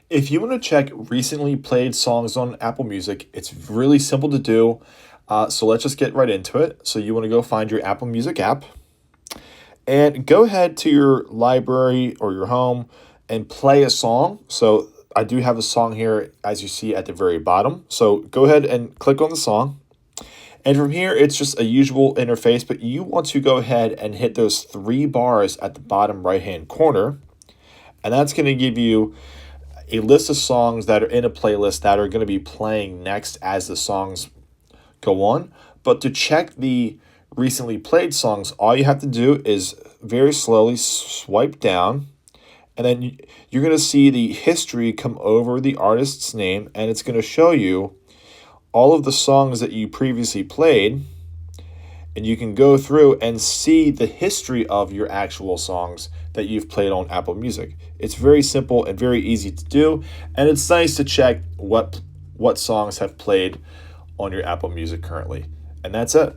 If you want to check recently played songs on Apple Music, it's really simple to do. So let's just get right into it. So you want to go find your Apple Music app and go ahead to your library or your home and play a song. So I do have a song here as you see at the very bottom. So go ahead and click on the song. And from here, it's just a usual interface, but you want to go ahead and hit those three bars at the bottom right hand corner. And that's going to give you a list of songs that are in a playlist that are going to be playing next as the songs go on. But to check the recently played songs, all you have to do is very slowly swipe down, and then you're going to see the history come over the artist's name, and it's going to show you all of the songs that you previously played, and you can go through and see the history of your actual songs that you've played on Apple Music. It's very simple and very easy to do, and it's nice to check what songs have played on your Apple Music currently. And that's it.